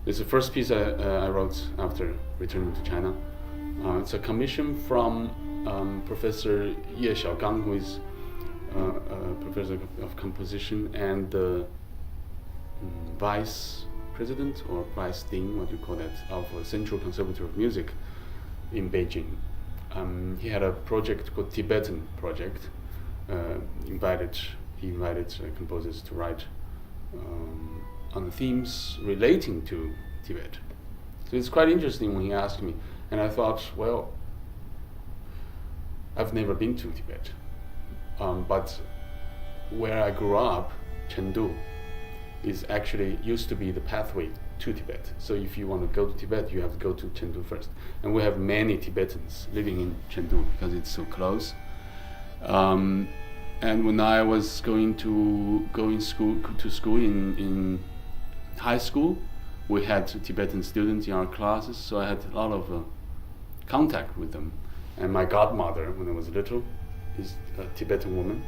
It's the first piece I wrote after returning to China. It's a commission from Professor Ye Xiaogang, who is a professor of composition and the vice president or vice dean, what do you call that, of Central Conservatory of Music in Beijing. He had a project called Tibetan Project. He invited composers to write on themes relating to Tibet. So it's quite interesting when he asked me, and I thought, well, I've never been to Tibet, but where I grew up, Chengdu, is actually used to be the pathway to Tibet. So if you want to go to Tibet, you have to go to Chengdu first. And we have many Tibetans living in Chengdu because it's so close. And when I was going to school in high school, we had Tibetan students in our classes, so I had a lot of contact with them. And my godmother, when I was little, is a Tibetan woman,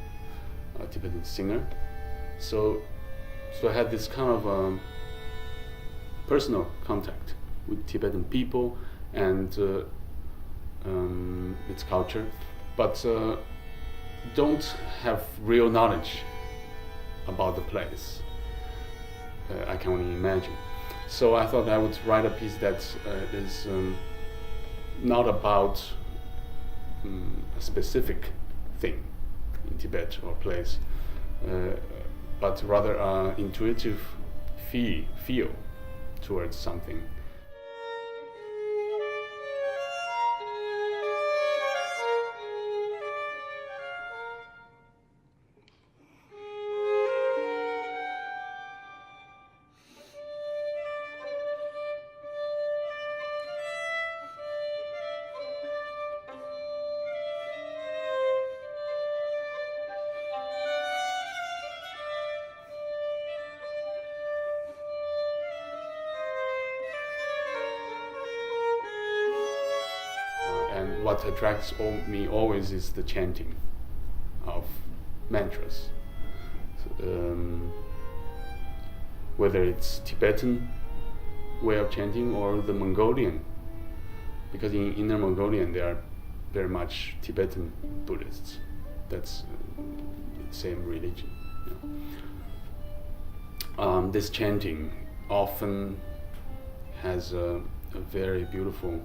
a Tibetan singer. So I had this kind of personal contact with Tibetan people and its culture, but don't have real knowledge about the place. I can only imagine. So I thought I would write a piece that is not about a specific thing in Tibet or place, but rather an intuitive feel towards something. And what attracts me always is the chanting of mantras. Whether it's Tibetan way of chanting or the Mongolian, because in Inner Mongolian they are very much Tibetan Buddhists. That's the same religion. This chanting often has a very beautiful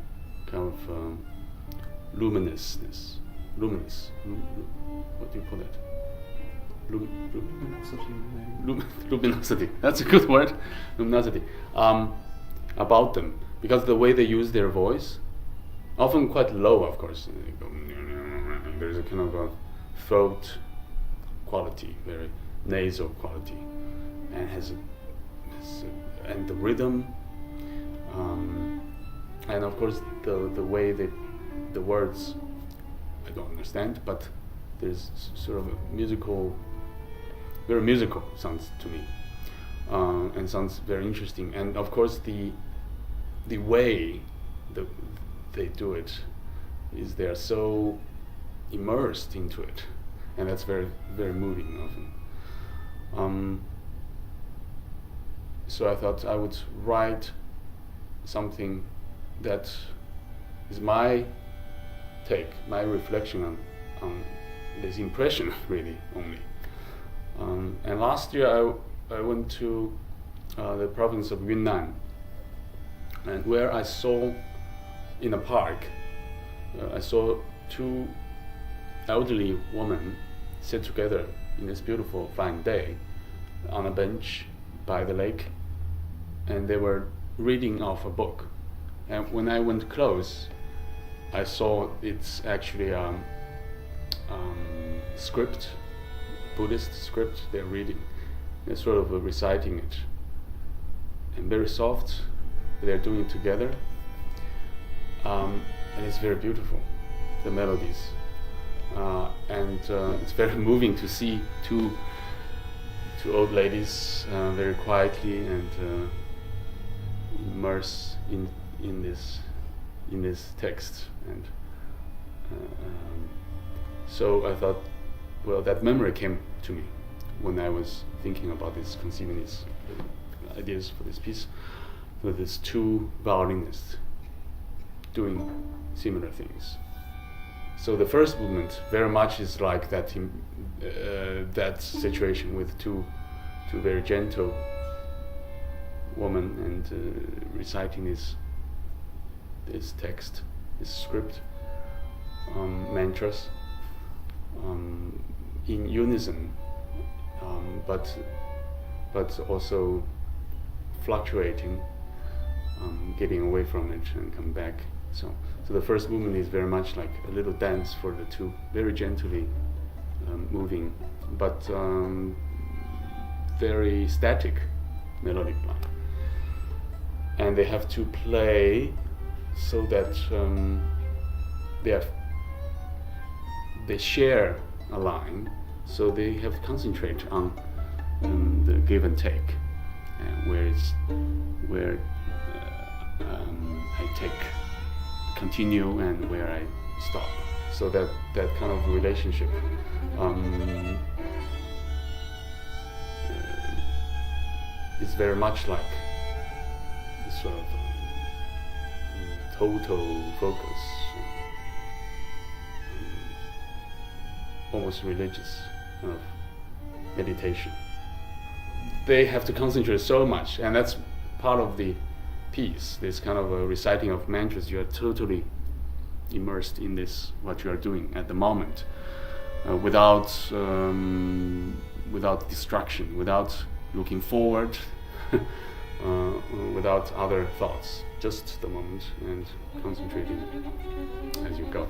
kind of luminous. What do you call that? Luminosity. That's a good word. Luminosity. About them, because the way they use their voice, often quite low, of course. There's a kind of a throat quality, very nasal quality, and and the rhythm, and of course the way the words I don't understand, but there's sort of a very musical sounds to me, and sounds very interesting. And of course the way they do it is they are so immersed into it, and that's very, very moving often. So I thought I would write something that is my take, my reflection on this impression, really, only. And last year I went to the province of Yunnan, and where I saw in a park, I saw two elderly women sit together in this beautiful fine day on a bench by the lake, and they were reading off a book. And when I went close, I saw it's actually script, Buddhist script they're reading. They're sort of reciting it, and very soft. They're doing it together, and it's very beautiful, the melodies, and it's very moving to see two old ladies very quietly and immerse in this text. And so I thought, well, that memory came to me when I was thinking about this, conceiving these ideas for this piece. with these two violinists doing similar things. So the first movement very much is like that that situation with two very gentle women and reciting this text, this script, mantras, in unison, but also fluctuating, getting away from it and come back. So the first movement is very much like a little dance for the two, very gently moving, but very static melodic line. And they have to play so that they share a line, so they have to concentrate on the give and take, where I take, continue, and where I stop. So that kind of relationship is very much like this sort of total focus, almost religious kind of meditation. They have to concentrate so much, and that's part of the piece, this kind of a reciting of mantras. You are totally immersed in this, what you are doing at the moment, without distraction, without looking forward, without other thoughts, just the moment and concentrating as you go.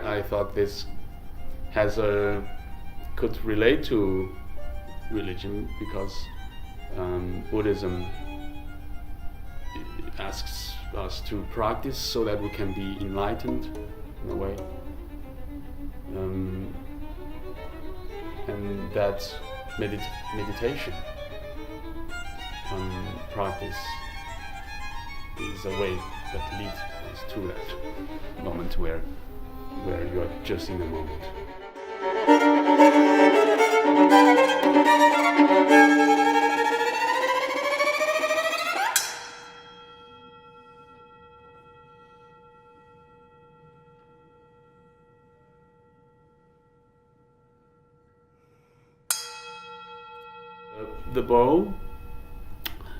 I thought this could relate to religion, because Buddhism asks us to practice so that we can be enlightened in a way, and that meditation practice is a way that leads us to that moment where you are just in the moment. The bow,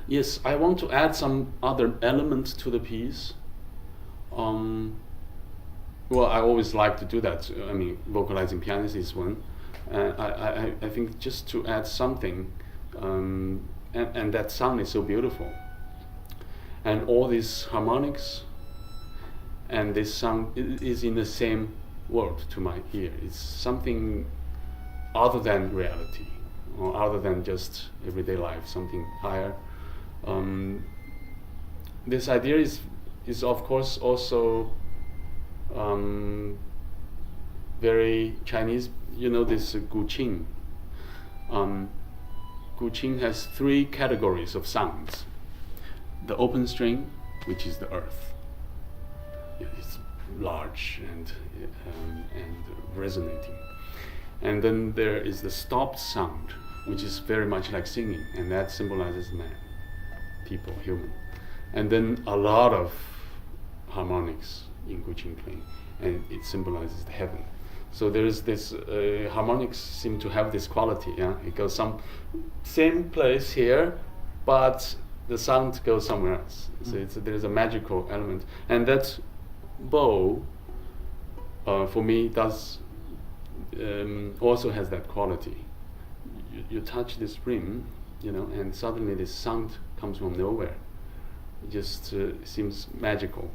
yes, I want to add some other elements to the piece. Well, I always like to do that. I mean, vocalizing pianist is one. I think just to add something, and that sound is so beautiful. And all these harmonics and this sound is in the same world to my ear. It's something other than reality, or other than just everyday life, something higher. This idea is of course also very Chinese. You know this Guqing. Guqing has 3 categories of sounds. The open string, which is the earth. It's large and resonating. And then there is the stopped sound, which is very much like singing, and that symbolizes man, people, human. And then a lot of harmonics in Guqing playing, and it symbolizes the heaven. So there's this harmonics seem to have this quality. Yeah, it goes some same place here, but the sound goes somewhere else. So there's a magical element, and that bow, for me, does also has that quality. You touch this rim, and suddenly this sound comes from nowhere. It just seems magical.